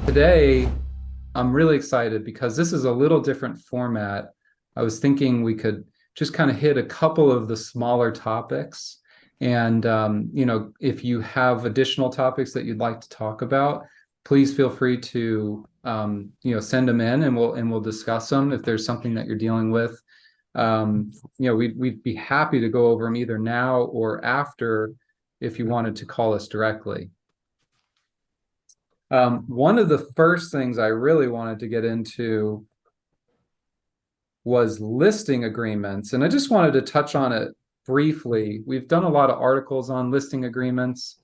Today, I'm really excited because this is a little different format. I was thinking we could just kind of hit a couple of the smaller topics. And, if you have additional topics that you'd like to talk about, please feel free to, send them in and we'll discuss them if there's something that you're dealing with. We'd be happy to go over them either now or after if you wanted to call us directly. One of the first things I really wanted to get into was listing agreements, and I just wanted to touch on it briefly. We've done a lot of articles on listing agreements,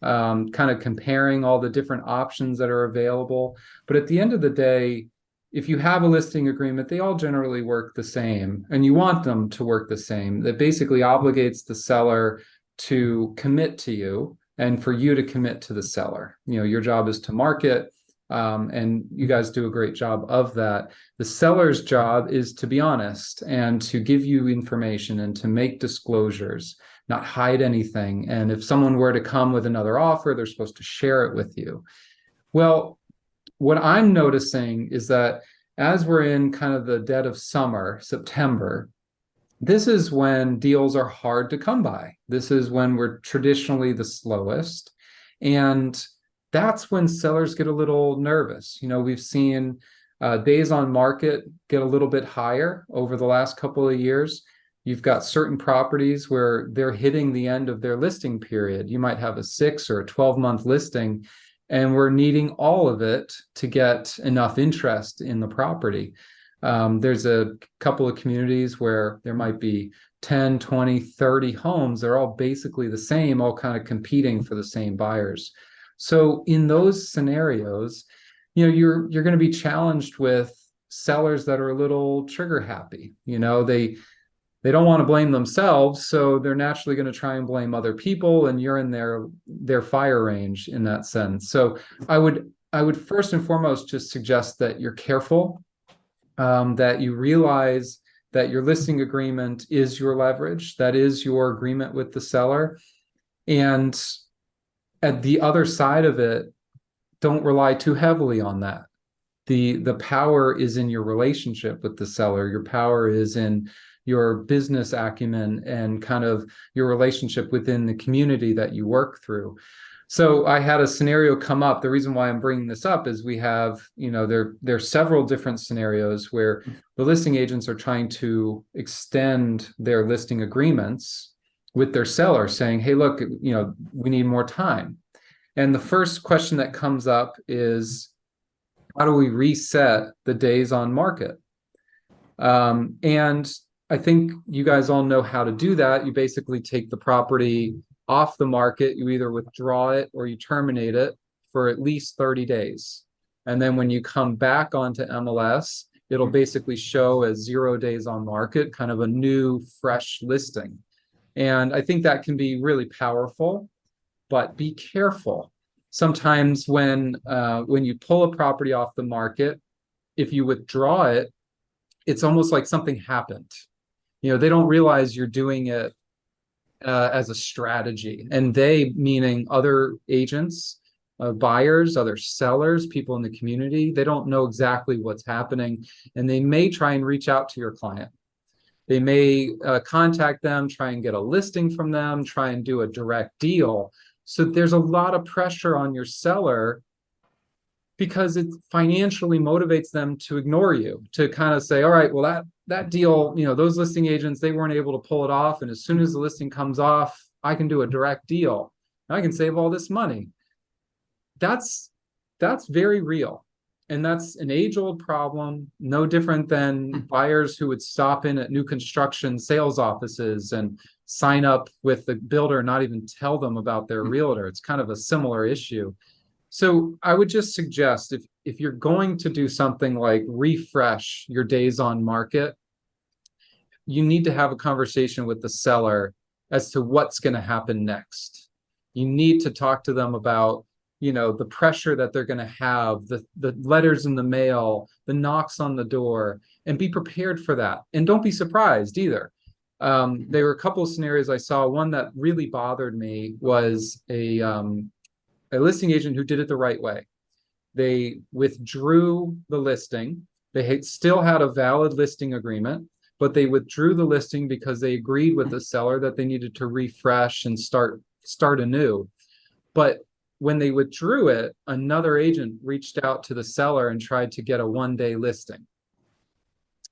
kind of comparing all the different options that are available. But at the end of the day, if you have a listing agreement, they all generally work the same, and you want them to work the same. That basically obligates the seller to commit to you and for you to commit to the seller. Your job is to market, and you guys do a great job of that. The seller's job is to be honest and to give you information and to make disclosures, not hide anything. And if someone were to come with another offer, they're supposed to share it with you. Well, what I'm noticing is that as we're in kind of the dead of summer, September, this is when deals are hard to come by. This is when we're traditionally the slowest. And that's when sellers get a little nervous. We've seen days on market get a little bit higher over the last couple of years. You've got certain properties where they're hitting the end of their listing period. You might have a 6 or a 12-month listing, and we're needing all of it to get enough interest in the property. There's a couple of communities where there might be 10, 20, 30 homes. They're all basically the same, all kind of competing for the same buyers. So in those scenarios, you're going to be challenged with sellers that are a little trigger happy. They don't want to blame themselves, so they're naturally going to try and blame other people, and you're in their fire range in that sense. So I would first and foremost just suggest that you're careful, that you realize that your listing agreement is your leverage, that is your agreement with the seller. And at the other side of it, don't rely too heavily on that. The power is in your relationship with the seller. Your power is in your business acumen and kind of your relationship within the community that you work through. So I had a scenario come up. The reason why I'm bringing this up is we have, there are several different scenarios where the listing agents are trying to extend their listing agreements with their seller, saying, hey, look, we need more time. And the first question that comes up is, how do we reset the days on market? And I think you guys all know how to do that. You basically take the property off the market. You either withdraw it or you terminate it for at least 30 days. And then when you come back onto MLS, it'll basically show as 0 days on market, kind of a new, fresh listing. And I think that can be really powerful, but be careful. Sometimes when you pull a property off the market, if you withdraw it, it's almost like something happened. They don't realize you're doing it as a strategy. And they, meaning other agents, buyers, other sellers, people in the community, they don't know exactly what's happening. And they may try and reach out to your client. They may contact them, try and get a listing from them, try and do a direct deal. So there's a lot of pressure on your seller because it financially motivates them to ignore you, to kind of say, all right, well, that deal, those listing agents, they weren't able to pull it off. And as soon as the listing comes off, I can do a direct deal. I can save all this money. That's very real. And that's an age-old problem, no different than buyers who would stop in at new construction sales offices and sign up with the builder, not even tell them about their realtor. It's kind of a similar issue. So I would just suggest if you're going to do something like refresh your days on market, you need to have a conversation with the seller as to what's going to happen next. You need to talk to them about the pressure that they're going to have, the letters in the mail, the knocks on the door, and be prepared for that. And don't be surprised either. There were a couple of scenarios I saw. One that really bothered me was a listing agent who did it the right way. They withdrew the listing. They still had a valid listing agreement, but they withdrew the listing because they agreed with the seller that they needed to refresh and start anew. But when they withdrew it, another agent reached out to the seller and tried to get a 1-day listing.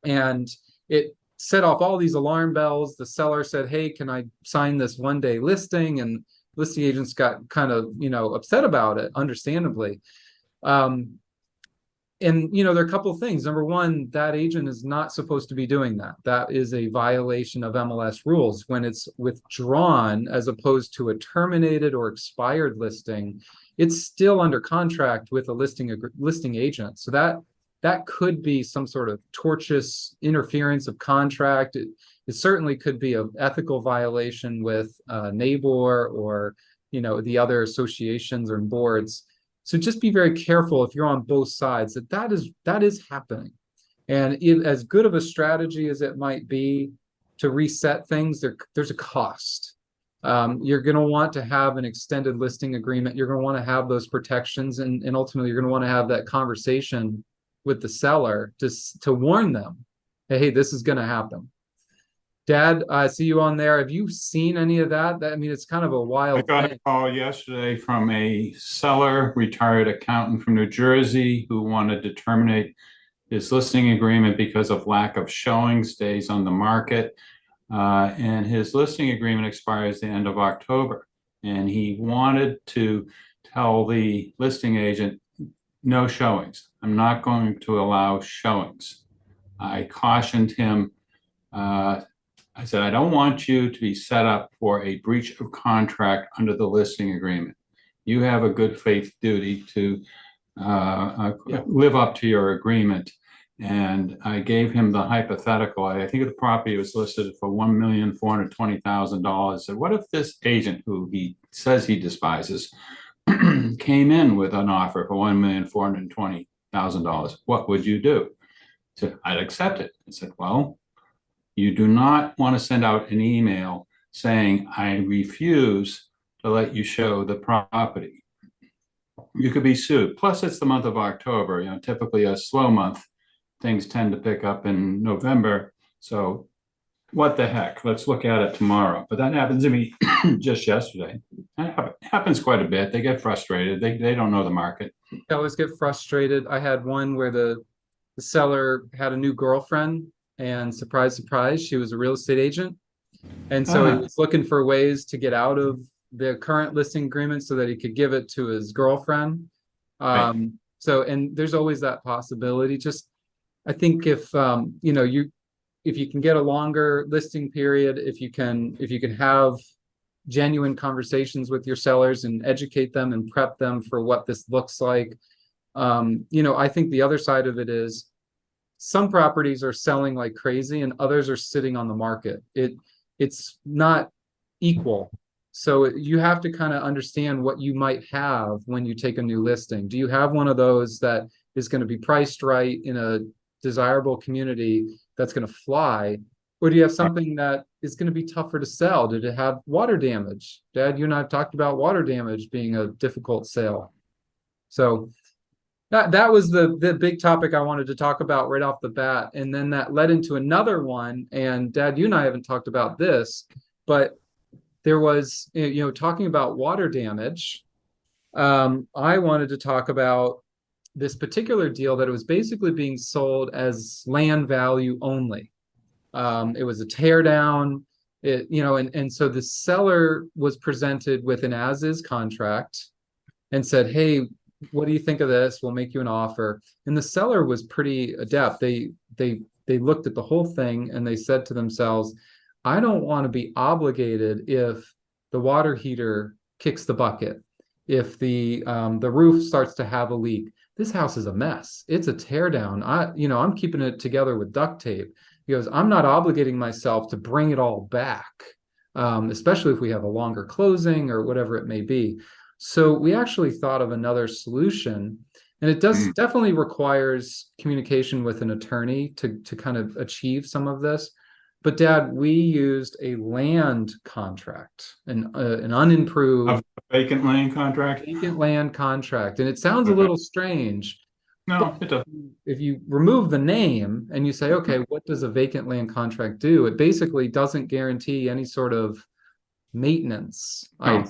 And it set off all these alarm bells. The seller said, hey, can I sign this 1-day listing? And listing agents got kind of, upset about it, understandably. And there are a couple of things. Number one, that agent is not supposed to be doing that. That is a violation of MLS rules. When it's withdrawn as opposed to a terminated or expired listing, it's still under contract with a listing agent. So that could be some sort of tortious interference of contract. It certainly could be an ethical violation with NABOR or the other associations or boards. So just be very careful if you're on both sides that is happening. And as good of a strategy as it might be to reset things, there's a cost. You're going to want to have an extended listing agreement. You're going to want to have those protections, and ultimately you're going to want to have that conversation with the seller to warn them, hey, this is going to happen. Dad, I see you on there. Have you seen any of that? It's kind of a wild I got thing. a call yesterday from a seller, retired accountant from New Jersey, who wanted to terminate his listing agreement because of lack of showings days on the market. And his listing agreement expires the end of October. And he wanted to tell the listing agent, no showings. I'm not going to allow showings. I cautioned him. I said, I don't want you to be set up for a breach of contract under the listing agreement. You have a good faith duty to live up to your agreement. And I gave him the hypothetical. I think the property was listed for $1,420,000. So what if this agent, who he says he despises, came in with an offer for $1,420,000? What would you do? So I'd accept it. I said, well, you do not want to send out an email saying, I refuse to let you show the property. You could be sued. Plus, it's the month of October, typically a slow month. Things tend to pick up in November. So what the heck? Let's look at it tomorrow. But that happened to me just yesterday. It happens quite a bit. They get frustrated. They don't know the market. I always get frustrated. I had one where the seller had a new girlfriend, and surprise, surprise, she was a real estate agent. And so he was looking for ways to get out of the current listing agreement so that he could give it to his girlfriend. Right. And there's always that possibility. Just, I think if you can get a longer listing period, if you can have genuine conversations with your sellers and educate them and prep them for what this looks like. I think the other side of it is some properties are selling like crazy and others are sitting on the market. It's not equal. So you have to kind of understand what you might have when you take a new listing. Do you have one of those that is going to be priced right in a desirable community that's going to fly? Or do you have something that is going to be tougher to sell? Did it have water damage? Dad, you and I have talked about water damage being a difficult sale. So that was the big topic I wanted to talk about right off the bat. And then that led into another one. And Dad, you and I haven't talked about this, but there was, talking about water damage. I wanted to talk about this particular deal that it was basically being sold as land value only. It was a tear down, and so the seller was presented with an as-is contract and said, hey, what do you think of this? We'll make you an offer. And the seller was pretty adept. They looked at the whole thing and they said to themselves, I don't want to be obligated if the water heater kicks the bucket, if the roof starts to have a leak. This house is a mess. It's a tear down. I'm keeping it together with duct tape. He goes, I'm not obligating myself to bring it all back, especially if we have a longer closing or whatever it may be. So we actually thought of another solution, and it does definitely requires communication with an attorney to kind of achieve some of this. But Dad, we used a land contract, an unimproved Of vacant land contract? vacant land contract, and it sounds a Okay. little strange, but No, it does. if you remove the name and you say, okay, what does a vacant land contract do? It basically doesn't guarantee any sort of maintenance. No,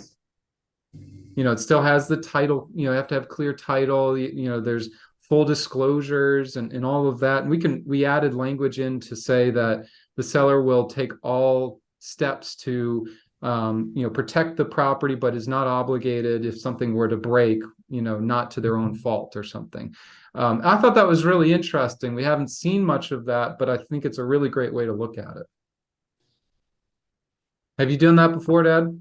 It still has the title, you have to have clear title, there's full disclosures and all of that. And we added language in to say that the seller will take all steps to protect the property, but is not obligated if something were to break, not to their own fault or something. I thought that was really interesting. We haven't seen much of that, but I think it's a really great way to look at it. Have you done that before, Dad?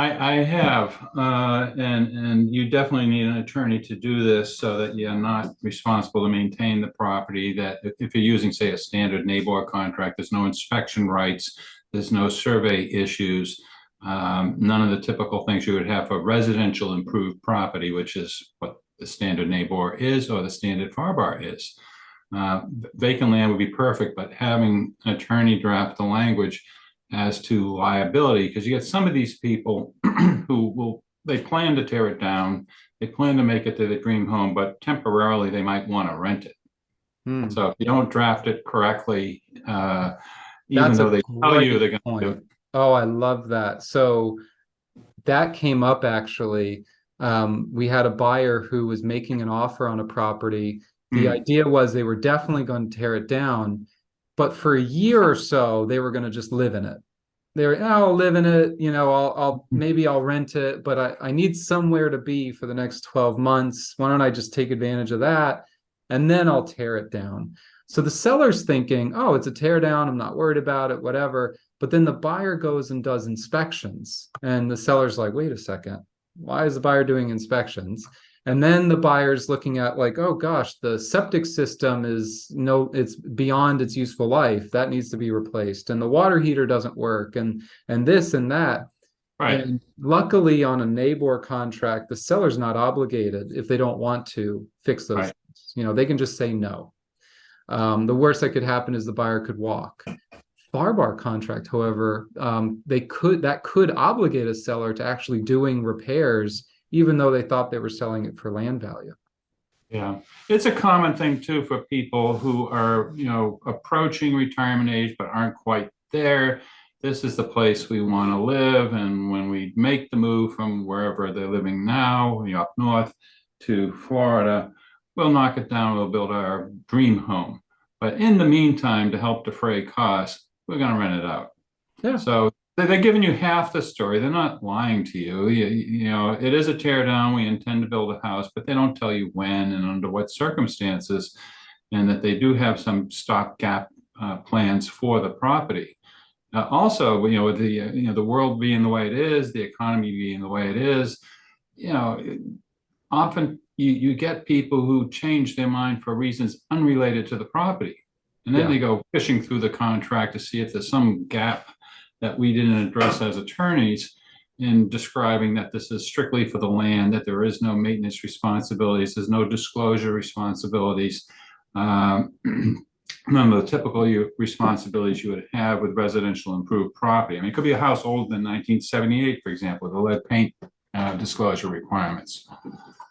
I have, and you definitely need an attorney to do this so that you're not responsible to maintain the property. That if you're using, say, a standard neighbor contract, there's no inspection rights, there's no survey issues, none of the typical things you would have for residential improved property, which is what the standard neighbor is or the standard FAR bar is. Vacant land would be perfect, but having an attorney draft the language as to liability, because you get some of these people who they plan to tear it down, they plan to make it to their dream home, but temporarily they might want to rent it. Hmm. So if you don't draft it correctly, even That's though a they tell you they're great going to do point. it. Oh, I love that. So that came up actually. We had a buyer who was making an offer on a property. The Hmm, idea was they were definitely going to tear it down, but for a year or so, they were going to just live in it. I'll live in it, I'll rent it, but I need somewhere to be for the next 12 months. Why don't I just take advantage of that? And then I'll tear it down. So the seller's thinking, oh, it's a tear down. I'm not worried about it, whatever. But then the buyer goes and does inspections. And the seller's like, wait a second. Why is the buyer doing inspections? And then the buyer's looking at like, oh gosh, the septic system it's beyond its useful life. That needs to be replaced. And the water heater doesn't work and this and that. right, And luckily on a neighbor contract, the seller's not obligated if they don't want to fix those right. things. They can just say no. The worst that could happen is the buyer could walk. Bar contract, however, that could obligate a seller to actually doing repairs, even though they thought they were selling it for land value. Yeah, it's a common thing too for people who are, approaching retirement age but aren't quite there. This is the place we want to live, and when we make the move from wherever they're living now, up north to Florida, we'll knock it down, we'll build our dream home. But in the meantime, to help defray costs, we're going to rent it out. Yeah. So they're giving you half the story. They're not lying to you. It is a tear down. We intend to build a house, but they don't tell you when and under what circumstances, and that they do have some stopgap plans for the property. Also, with the world being the way it is, the economy being the way it is, often you get people who change their mind for reasons unrelated to the property. And then Yeah. they go fishing through the contract to see if there's some gap that we didn't address as attorneys in describing that this is strictly for the land, that there is no maintenance responsibilities, there's no disclosure responsibilities. None of the typical responsibilities you would have with residential improved property. I mean, it could be a house older than 1978, for example, the lead paint disclosure requirements.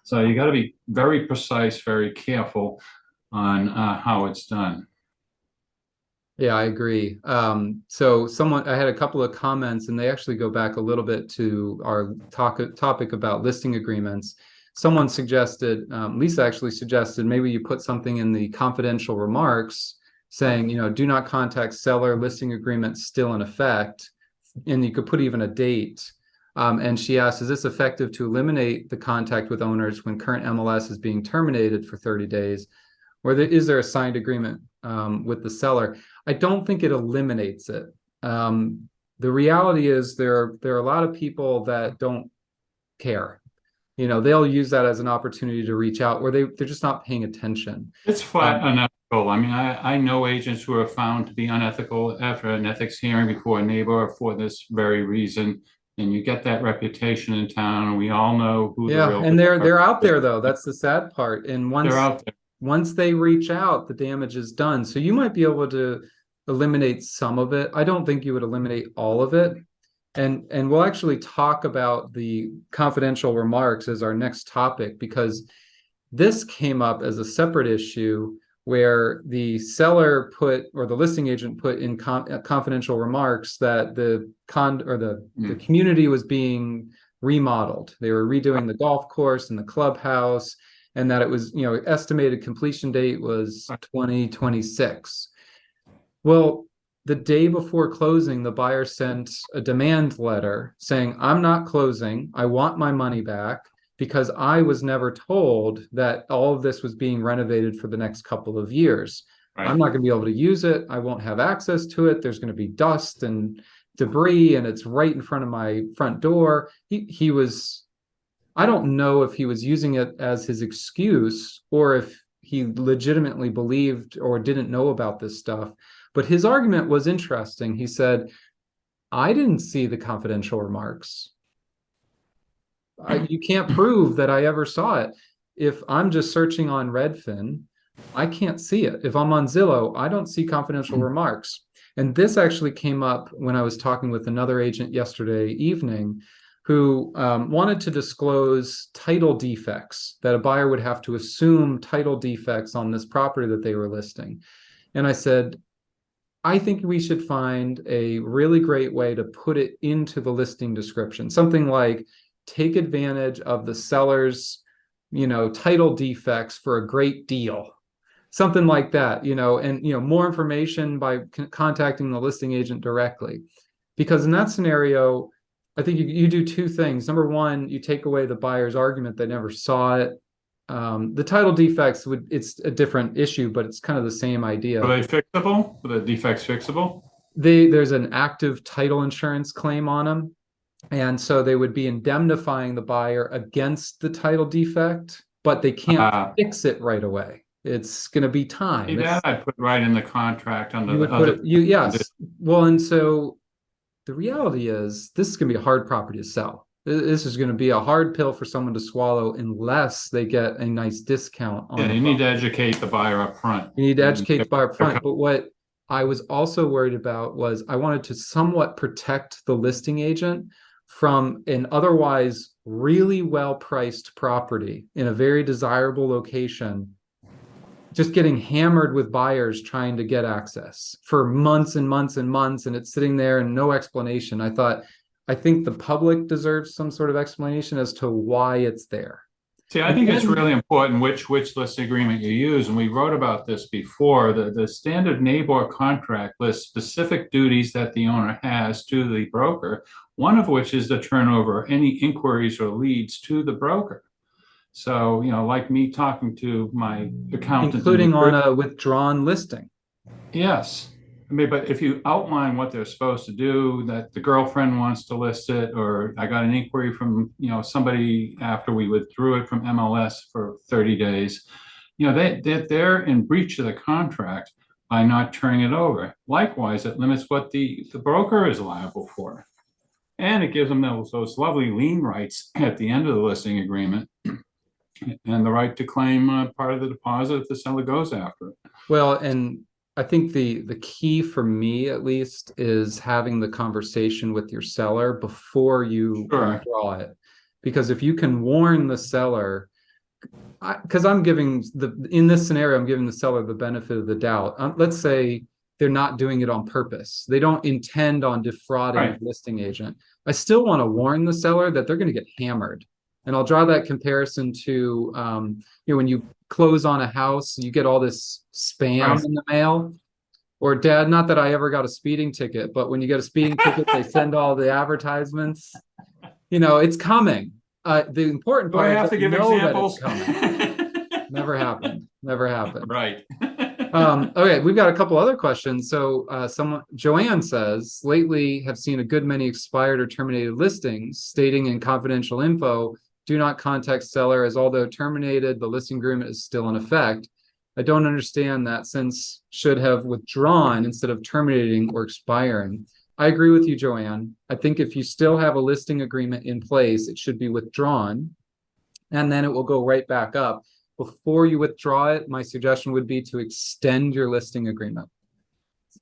So you got to be very precise, very careful on how it's done. Yeah, I agree. So I had a couple of comments, and they actually go back a little bit to our topic about listing agreements. Someone suggested, Lisa actually suggested, maybe you put something in the confidential remarks saying, do not contact seller, listing agreement still in effect. And you could put even a date. And she asked, is this effective to eliminate the contact with owners when current MLS is being terminated for 30 days? Or is there a signed agreement with the seller? I don't think it eliminates it. The reality is there are a lot of people that don't care. They'll use that as an opportunity to reach out, or they're just not paying attention. It's flat unethical. I mean, I know agents who are found to be unethical after an ethics hearing before a neighbor for this very reason. And you get that reputation in town, and we all know who the Yeah, real and they're out there though. That's the sad part. And they're out there. once they reach out, the damage is done. So you might be able to eliminate some of it. I don't think you would eliminate all of it. And we'll actually talk about the confidential remarks as our next topic, because this came up as a separate issue where the seller put, or the listing agent put in confidential remarks that the community was being remodeled. They were redoing the golf course and the clubhouse, and that it was, estimated completion date was 2026. Well, the day before closing, the buyer sent a demand letter saying, I'm not closing. I want my money back, because I was never told that all of this was being renovated for the next couple of years. Right. I'm not going to be able to use it. I won't have access to it. There's going to be dust and debris, and it's right in front of my front door. He was, I don't know if he was using it as his excuse or if he legitimately believed or didn't know about this stuff. But his argument was interesting. He said, I didn't see the confidential remarks. You can't prove that I ever saw it. If I'm just searching on Redfin, I can't see it. If I'm on Zillow, I don't see confidential remarks. And this actually came up when I was talking with another agent yesterday evening who wanted to disclose title defects, that a buyer would have to assume title defects on this property that they were listing. And I said, I think we should find a really great way to put it into the listing description. Something like, take advantage of the seller's, title defects for a great deal. Something like that, and, more information by contacting the listing agent directly. Because in that scenario, I think you do two things. Number one, you take away the buyer's argument they never saw it. The title defects it's a different issue, but it's kind of the same idea. Are they fixable? Are the defects fixable? There's an active title insurance claim on them. And so they would be indemnifying the buyer against the title defect, but they can't fix it right away. It's going to be time. That I put right in the contract under You the would put other. it, yes. Well, and so the reality is this is going to be a hard property to sell. This is going to be a hard pill for someone to swallow unless they get a nice discount on Yeah, the you need to property. educate the buyer up front. You need to educate the buyer up front. But what I was also worried about was I wanted to somewhat protect the listing agent from an otherwise really well-priced property in a very desirable location, just getting hammered with buyers trying to get access for months and months and months, and it's sitting there and no explanation. I think the public deserves some sort of explanation as to why it's there. See, I think it's really important which listing agreement you use, and we wrote about this before. The standard NABOR contract lists specific duties that the owner has to the broker, one of which is to turn over any inquiries or leads to the broker. So, like me talking to my accountant, including on a withdrawn listing. Yes. I mean, but if you outline what they're supposed to do, that the girlfriend wants to list it, or I got an inquiry from, somebody after we withdrew it from MLS for 30 days, they're in breach of the contract by not turning it over. Likewise, it limits what the broker is liable for. And it gives them those lovely lien rights at the end of the listing agreement and the right to claim part of the deposit if the seller goes after it. Well, and I think the key for me, at least, is having the conversation with your seller before you withdraw it. Because if you can warn the seller, because in this scenario, I'm giving the seller the benefit of the doubt. Let's say they're not doing it on purpose. They don't intend on defrauding the listing agent. I still want to warn the seller that they're going to get hammered. And I'll draw that comparison to, when you close on a house, you get all this spam in the mail. Or, Dad, not that I ever got a speeding ticket, but when you get a speeding ticket, they send all the advertisements. It's coming. The important part is that you know that it's coming. Never happened. Never happened. Right. Okay, we've got a couple other questions. So Joanne says, lately have seen a good many expired or terminated listings stating in confidential info, do not contact seller, as although terminated, the listing agreement is still in effect. I don't understand that, since should have withdrawn instead of terminating or expiring. I agree with you, Joanne. I think if you still have a listing agreement in place, it should be withdrawn, and then it will go right back up. Before you withdraw it, my suggestion would be to extend your listing agreement.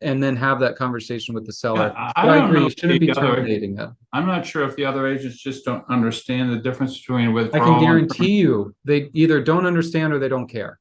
and then have that conversation with the seller. I But I don't agree, know you if shouldn't be the other, terminating it. I'm not sure if the other agents just don't understand the difference between I can withdrawal and guarantee you, they either don't understand or they don't care.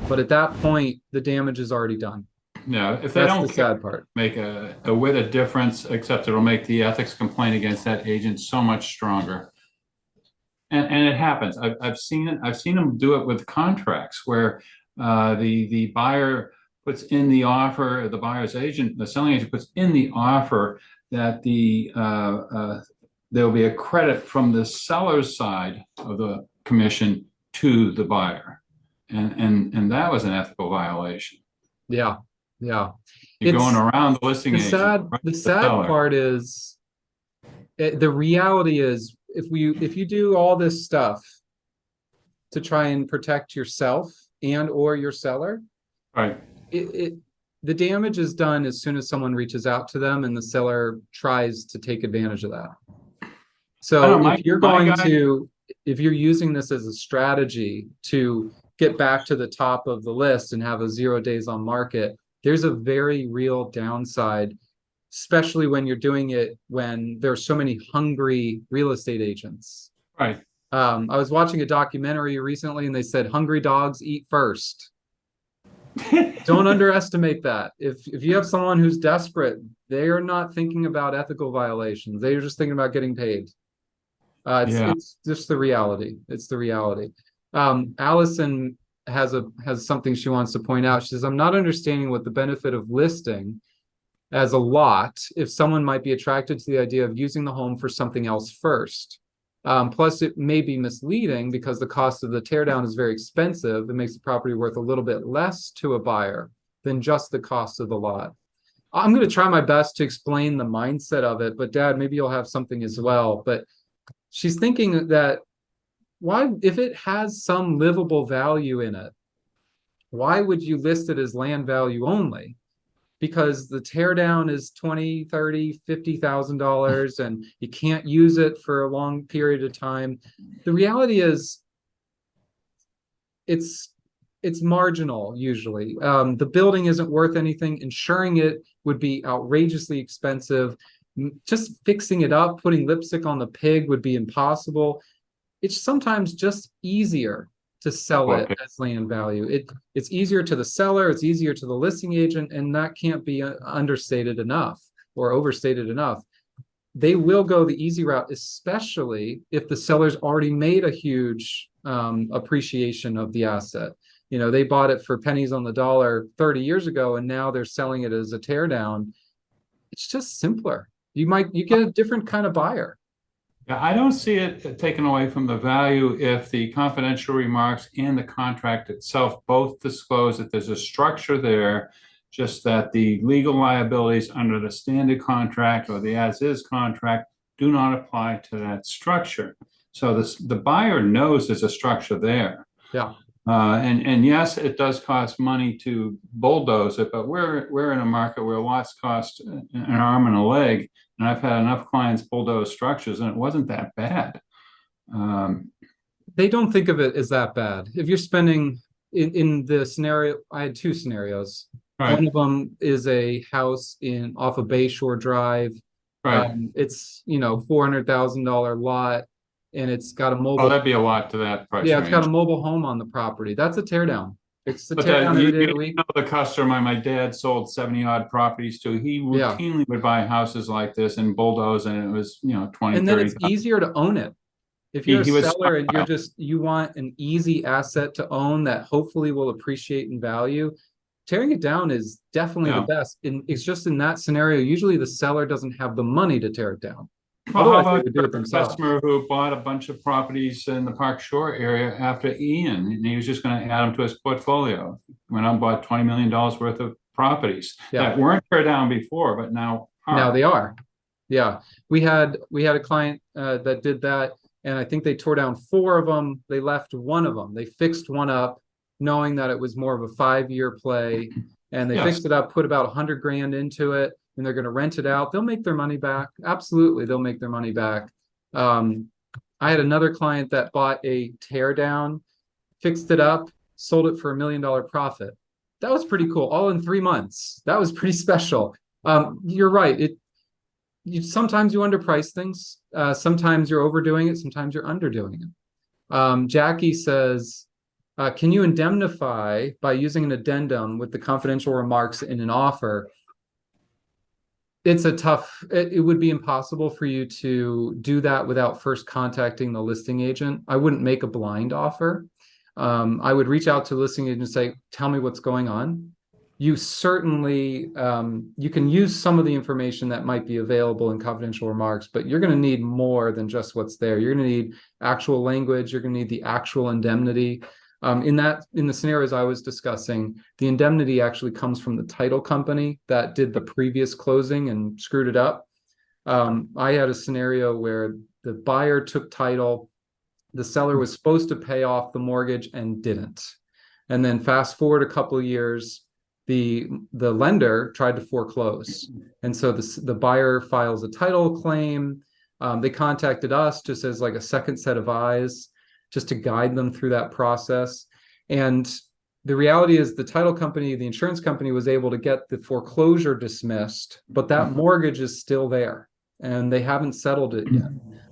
But at that point, the damage is already done. Yeah, if they That's the don't care, sad part. make a whit of difference, except it'll make the ethics complaint against that agent so much stronger. And it happens. I've seen it. I've seen them do it with contracts where the buyer puts in the offer, the buyer's agent, the selling agent puts in the offer that there'll be a credit from the seller's side of the commission to the buyer, and that was an ethical violation. Yeah, yeah. You're going It's around the listing agent, right, the the sad seller. part is the reality is if you do all this stuff to try and protect yourself and or your seller, Right. it the damage is done as soon as someone reaches out to them and the seller tries to take advantage of that. I So don't know, my guy, if you're using this as a strategy to get back to the top of the list and have a 0 days on market, there's a very real downside, especially when you're doing it when there's so many hungry real estate agents. right. I was watching a documentary recently and they said hungry dogs eat first. Don't underestimate that. If you have someone who's desperate, they are not thinking about ethical violations. They are just thinking about getting paid. Yeah. It's just the reality. It's the reality. Allison has something she wants to point out. She says, I'm not understanding what the benefit of listing as a lot if someone might be attracted to the idea of using the home for something else first. Plus, it may be misleading because the cost of the teardown is very expensive. It makes the property worth a little bit less to a buyer than just the cost of the lot. I'm going to try my best to explain the mindset of it, but Dad, maybe you'll have something as well. But she's thinking that why, if it has some livable value in it, why would you list it as land value only? Because the teardown is 20, 30, $50,000 and you can't use it for a long period of time. The reality is it's marginal usually. The building isn't worth anything. Insuring it would be outrageously expensive. Just fixing it up, putting lipstick on the pig would be impossible. It's sometimes just easier to sell it Okay. as land value. It's easier to the seller, it's easier to the listing agent, and that can't be understated enough or overstated enough. They will go the easy route, especially if the seller's already made a huge appreciation of the asset. You know, they bought it for pennies on the dollar 30 years ago, and now they're selling it as a teardown. It's just simpler. You get a different kind of buyer. Yeah, I don't see it taken away from the value if the confidential remarks and the contract itself both disclose that there's a structure there, just that the legal liabilities under the standard contract or the as-is contract do not apply to that structure. So the buyer knows there's a structure there. Yeah. And yes, it does cost money to bulldoze it, but we're in a market where lots cost an arm and a leg, and I've had enough clients bulldoze structures, and it wasn't that bad. They don't think of it as that bad. If you're spending in the scenario, I had two scenarios. Right. One of them is a house off of Bayshore Drive. Right. It's $400,000 lot, and it's got a Oh, mobile. that'd be a lot to that price Yeah, it's got a range. mobile home on the property. That's a tear down. It's a But tear down you, every day of you the week. know the customer my dad sold 70 odd properties to, he Yeah. routinely would buy houses like this and bulldoze, and it was, 20, And then 30. it's easier to own it. If you're a He was seller and stockpile. you want an easy asset to own that hopefully will appreciate in value, tearing it down is definitely the Yeah. best. And it's just in that scenario, usually the seller doesn't have the money to tear it down. Well, how Otherwise, they about would do it your themselves. customer who bought a bunch of properties in the Park Shore area after Ian, and he was just going to add them to his portfolio? Went out and bought $20 million worth of properties Yeah. that weren't tear down before, but now Now are. they are. Yeah. We had a client that did that, and I think they tore down 4 of them. They left one of them. They fixed one up, knowing that it was more of a 5-year play, and they Yes. fixed it up, put about 100 grand into it, and they're going to rent it out. They'll make their money back. Absolutely, they'll make their money back. I had another client that bought a tear down, fixed it up, sold it for $1 million profit. That was pretty cool. All in 3 months. That was pretty special. You're right. Sometimes you underprice things. Sometimes you're overdoing it. Sometimes you're underdoing it. Jackie says, can you indemnify by using an addendum with the confidential remarks in an offer? It's a tough, it would be impossible for you to do that without first contacting the listing agent. I wouldn't make a blind offer. I would reach out to the listing agent and say, tell me what's going on. You certainly, you can use some of the information that might be available in confidential remarks, but you're going to need more than just what's there. You're going to need actual language. You're going to need the actual indemnity. In the scenarios I was discussing, the indemnity actually comes from the title company that did the previous closing and screwed it up. I had a scenario where the buyer took title, the seller was supposed to pay off the mortgage and didn't. And then fast forward a couple of years, the lender tried to foreclose. And so the buyer files a title claim. They contacted us just as like a second set of eyes, just to guide them through that process. And the reality is the title company, the insurance company was able to get the foreclosure dismissed, but that mortgage is still there and they haven't settled it yet.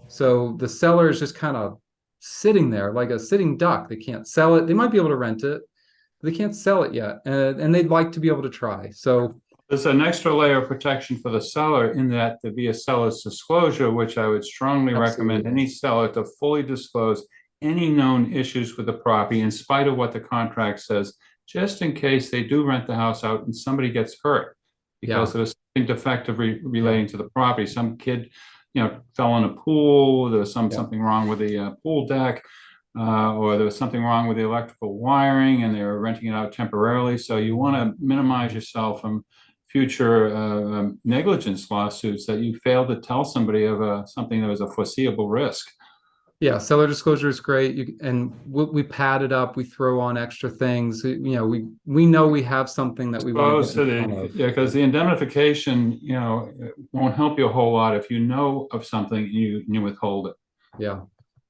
So the seller is just kind of sitting there like a sitting duck. They can't sell it. They might be able to rent it, but they can't sell it yet. And they'd like to be able to try. So there's an extra layer of protection for the seller in that there be a seller's disclosure, which I would strongly recommend any seller to fully disclose any known issues with the property in spite of what the contract says, just in case they do rent the house out and somebody gets hurt because there's something defective relating to the property. Some kid, fell in a pool, there was something wrong with the pool deck, or there was something wrong with the electrical wiring and they were renting it out temporarily. So you want to minimize yourself from future negligence lawsuits that you failed to tell somebody of something that was a foreseeable risk. Yeah, seller disclosure is great. And we pad it up. We throw on extra things. We know we have something that we want to get in front of. Yeah, because the indemnification, won't help you a whole lot if you know of something you withhold it. Yeah.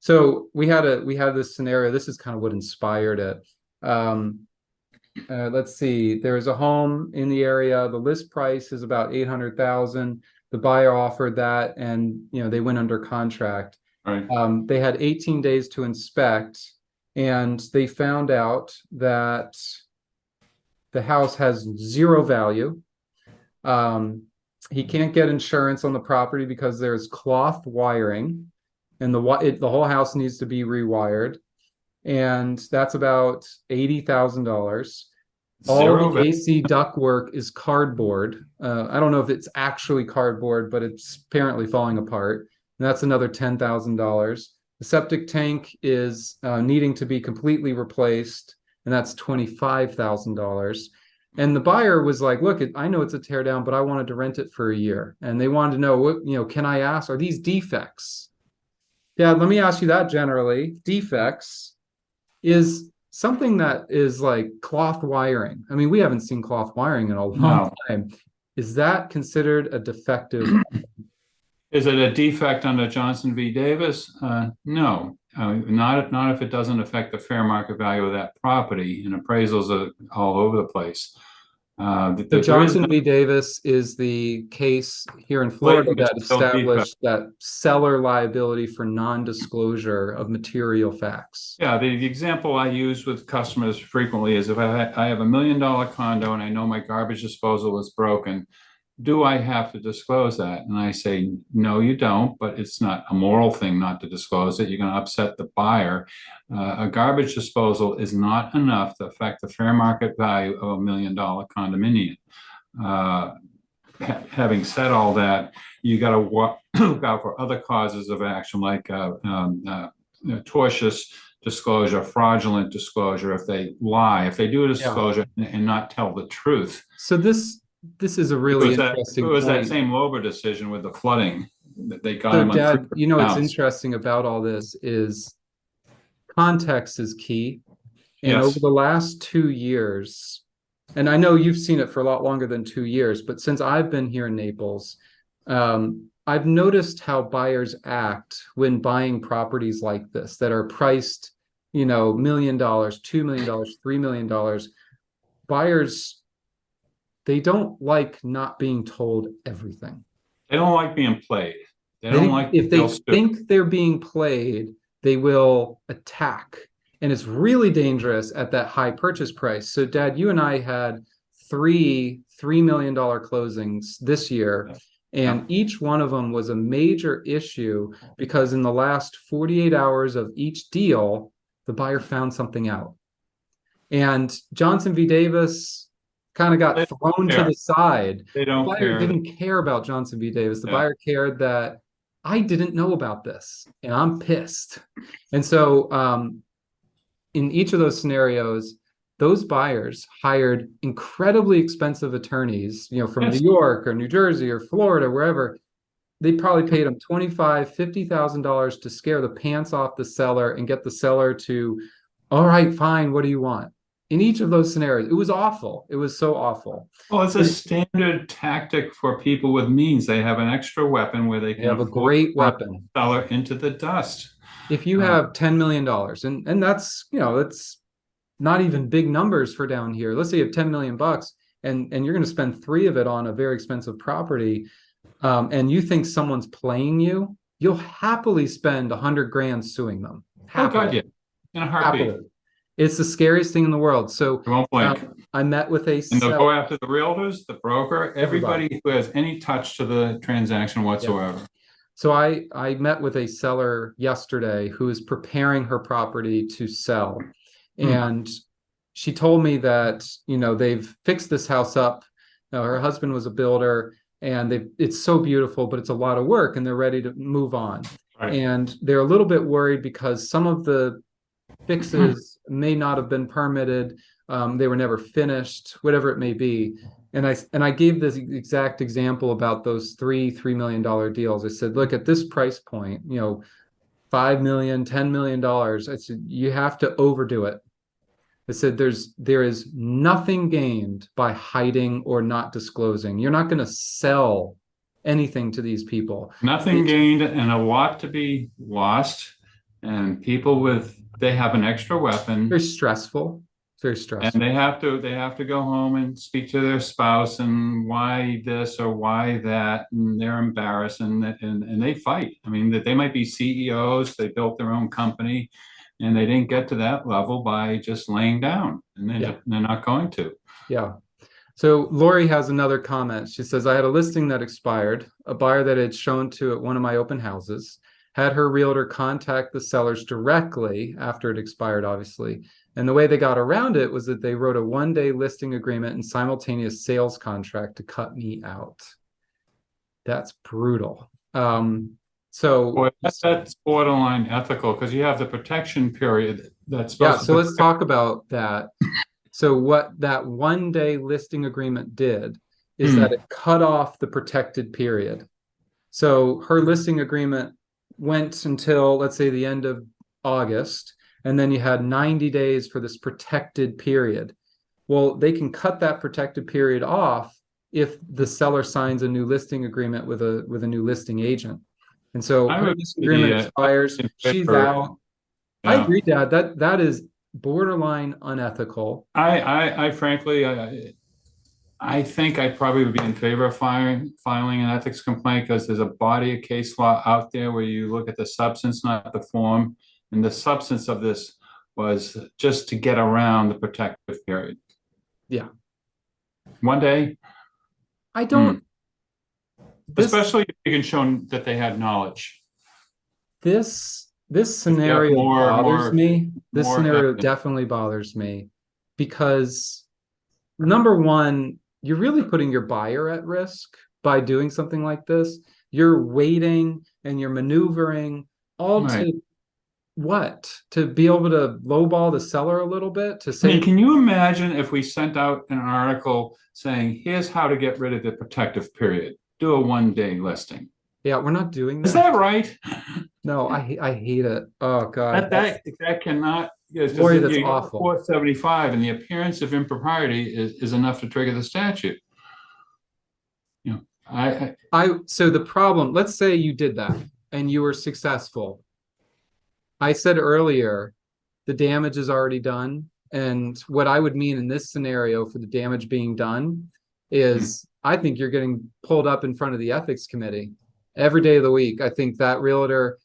So we had this scenario. This is kind of what inspired it. Let's see. There's a home in the area. The list price is about 800,000. The buyer offered that, and they went under contract. Right. They had 18 days to inspect, and they found out that the house has zero value. He can't get insurance on the property because there's cloth wiring, and the whole house needs to be rewired, and that's about $80,000. All the AC ductwork is cardboard. I don't know if it's actually cardboard, but it's apparently falling apart. And that's another $10,000. The septic tank is needing to be completely replaced, and that's $25,000. And the buyer was like, look, I know it's a tear down, but I wanted to rent it for a year. And they wanted to know, what, can I ask, are these defects? Yeah, let me ask you that generally. Defects is something that is like cloth wiring. I mean, we haven't seen cloth wiring in a long time. Is that considered a defective? Is it a defect under Johnson v. Davis? No, not if it doesn't affect the fair market value of that property, and appraisals are all over the place. The Johnson v. Davis is the case here in Florida that established that seller liability for non-disclosure of material facts. Yeah, the example I use with customers frequently is if I have $1 million condo and I know my garbage disposal is broken, do I have to disclose that? And I say, no, you don't, but it's not a moral thing not to disclose it. You're going to upset the buyer. A garbage disposal is not enough to affect the fair market value of $1 million condominium. Having said all that, you got to look out for other causes of action like tortious disclosure, fraudulent disclosure, if they lie, if they do a disclosure and not tell the truth. So this is a really interesting point. It was that same Lober decision with the flooding that they got him on. Dad, what's interesting about all this is context is key. And over the last 2 years, and I know you've seen it for a lot longer than 2 years, but since I've been here in Naples, I've noticed how buyers act when buying properties like this that are priced, $1 million, $2 million, $3 million. Buyers, they don't like not being told everything. They don't like being played. They don't like if they think they're being played, they will attack. And it's really dangerous at that high purchase price. So, Dad, you and I had $3 million closings this year, and each one of them was a major issue because in the last 48 hours of each deal, the buyer found something out. And Johnson v. Davis kind of got They thrown don't to care. the side. They The don't buyer care. didn't care about Johnson v. Davis. The Yeah. buyer cared that I didn't know about this, and I'm pissed. And so, in each of those scenarios, those buyers hired incredibly expensive attorneys, from New Yes. York or New Jersey or Florida, wherever. They probably paid them $25,000, $50,000 to scare the pants off the seller and get the seller to, all right, fine, what do you want? In each of those scenarios, it was awful. It was so awful. Well, it's a standard tactic for people with means. They have an extra weapon where they They can have a afford great to run weapon. the seller into the dust. If you have $10 million, and that's not even big numbers for down here. Let's say you have 10 million bucks and you're going to spend 3 of it on a very expensive property, and you think someone's playing you, you'll happily spend 100 grand suing them. Oh, God, Happily. yeah. In a heartbeat. Happily. It's the scariest thing in the world. So They won't blink. I met with a And they'll go seller. after the realtors, the broker, Everybody. everybody who has any touch to the transaction Yeah. whatsoever. So I met with a seller yesterday who is preparing her property to sell. And she told me that, they've fixed this house up. Her husband was a builder, and it's so beautiful, but it's a lot of work, and they're ready to move on. Right. And they're a little bit worried because some of the fixes may not have been permitted. They were never finished, whatever it may be. And I gave this exact example about those $3 million deals. I said, look, at this price point, $5 million, $10 million. I said, you have to overdo it. I said, there is nothing gained by hiding or not disclosing. You're not going to sell anything to these people. Nothing gained and a lot to be lost. And people they have an extra weapon. Very stressful. Very stressful. And they have to go home and speak to their spouse and why this or why that, and they're embarrassed and they fight. I mean, that they might be CEOs, they built their own company, and they didn't get to that level by just laying down, and they're not going to. Yeah. So Lori has another comment. She says, I had a listing that expired, a buyer that had shown to at one of my open houses, had her realtor contact the sellers directly after it expired, obviously. And the way they got around it was that they wrote a 1-day listing agreement and simultaneous sales contract to cut me out. That's brutal. Boy, that's borderline ethical because you have the protection period that's supposed so let's talk about that. So what that 1-day listing agreement did is that it cut off the protected period. So her listing agreement went until, let's say, the end of August, and then you had 90 days for this protected period. Well, they can cut that protected period off if the seller signs a new listing agreement with a new listing agent. And so her listing agreement expires, she's out. I agree, Dad. That is borderline unethical. I frankly, I think I probably would be in favor of filing an ethics complaint because there's a body of case law out there where you look at the substance, not the form. And the substance of this was just to get around the protective period. Yeah. 1 day. I don't. Especially if you can show that they had knowledge. This scenario bothers me. This scenario definitely bothers me because, number one, you're really putting your buyer at risk by doing something like this. You're waiting and you're maneuvering all to what? To be able to lowball the seller a little bit, to say, can you imagine if we sent out an article saying, here's how to get rid of the protective period, do a 1-day listing? Yeah, we're not doing that. Is that right? No, I hate it. Oh God. That cannot. Lori, that's awful. 475 and the appearance of impropriety is enough to trigger the statute. So the problem, let's say you did that and you were successful. I said earlier, the damage is already done. And what I would mean in this scenario for the damage being done is I think you're getting pulled up in front of the ethics committee every day of the week. I think that realtor,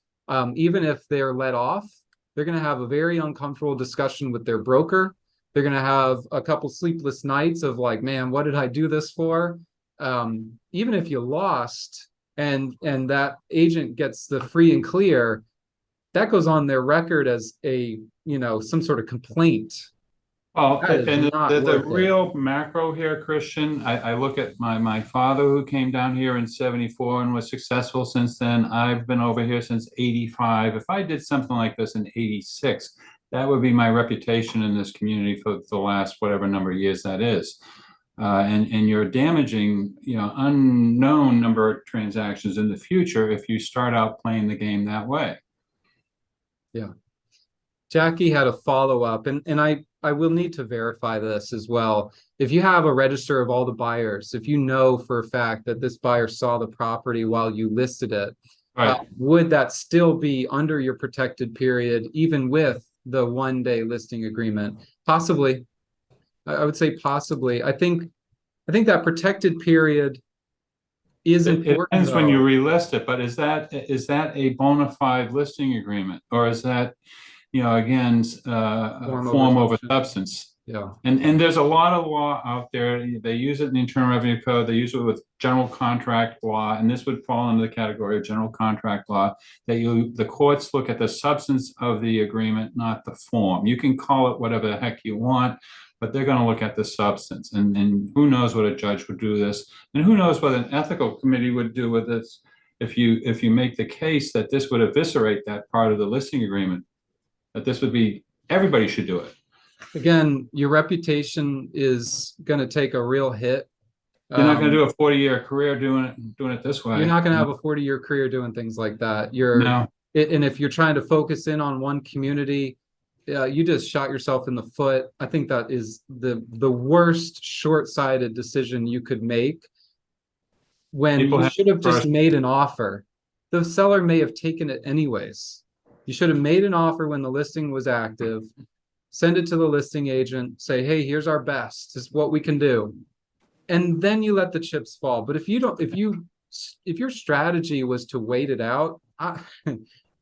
even if they're let off, They're going to have a very uncomfortable discussion with their broker. They're going to have a couple sleepless nights of like, man, what did I do this for? Even if you lost and that agent gets the free and clear, that goes on their record as a, some sort of complaint. Well, That is and not the worth it. real macro here, Christian, I look at my father who came down here in 74 and was successful since then. I've been over here since 85. If I did something like this in 86, that would be my reputation in this community for the last whatever number of years that is. And you're damaging, unknown number of transactions in the future if you start out playing the game that way. Yeah. Jackie had a follow-up, and I will need to verify this as well. If you have a register of all the buyers, if you know for a fact that this buyer saw the property while you listed it, Right. would that still be under your protected period, even with the 1-day listing agreement? Possibly. I would say possibly. I think that protected period is It important, depends when you though. relist it, but is that a bona fide listing agreement, or is that, again, form over substance? Yeah. And there's a lot of law out there. They use it in the Internal Revenue Code. They use it with general contract law, and this would fall into the category of general contract law, that the courts look at the substance of the agreement, not the form. You can call it whatever the heck you want, but they're going to look at the substance. And who knows what a judge would do this, and who knows what an ethical committee would do with this if you make the case that this would eviscerate that part of the listing agreement, that this would be, everybody should do it. Again, your reputation is going to take a real hit. You're not going to do a 40-year career doing it this way. You're not going to have a 40-year career doing things like that. No. And if you're trying to focus in on one community, you just shot yourself in the foot. I think that is the worst short-sighted decision you could make, when you should have just made an offer. The seller may have taken it anyways. You should have made an offer when the listing was active, send it to the listing agent, say, hey, here's our best, this is what we can do. And then you let the chips fall. But if your strategy was to wait it out,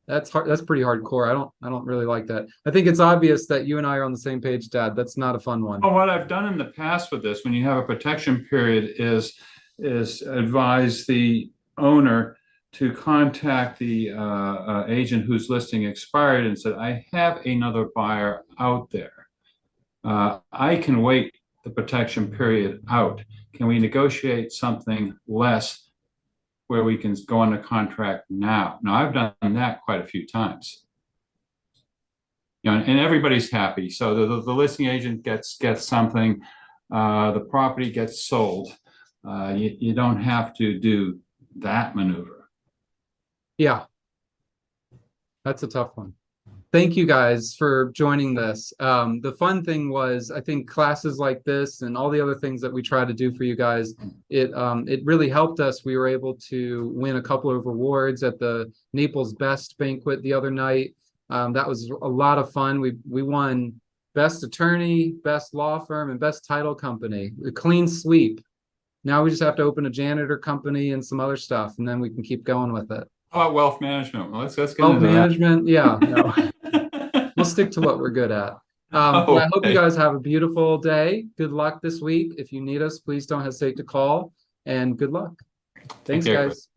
that's hard. That's pretty hardcore. I don't really like that. I think it's obvious that you and I are on the same page, Dad. That's not a fun one. Well, what I've done in the past with this, when you have a protection period, is advise the owner to contact the agent whose listing expired and said, I have another buyer out there. I can wait the protection period out. Can we negotiate something less where we can go on a contract now? Now, I've done that quite a few times. And everybody's happy. So the listing agent gets something, the property gets sold. You don't have to do that maneuver. Yeah, that's a tough one. Thank you guys for joining this. The fun thing was, I think classes like this and all the other things that we try to do for you guys, it really helped us. We were able to win a couple of awards at the Naples Best banquet the other night. That was a lot of fun. We won Best Attorney, Best Law Firm, and Best Title Company. A clean sweep. Now we just have to open a janitor company and some other stuff, and then we can keep going with it. How about wealth management? Well, let's get Wealth into management, yeah. No. We'll stick to what we're good at. Well, I hope you guys have a beautiful day. Good luck this week. If you need us, please don't hesitate to call, and good luck. Thanks, guys.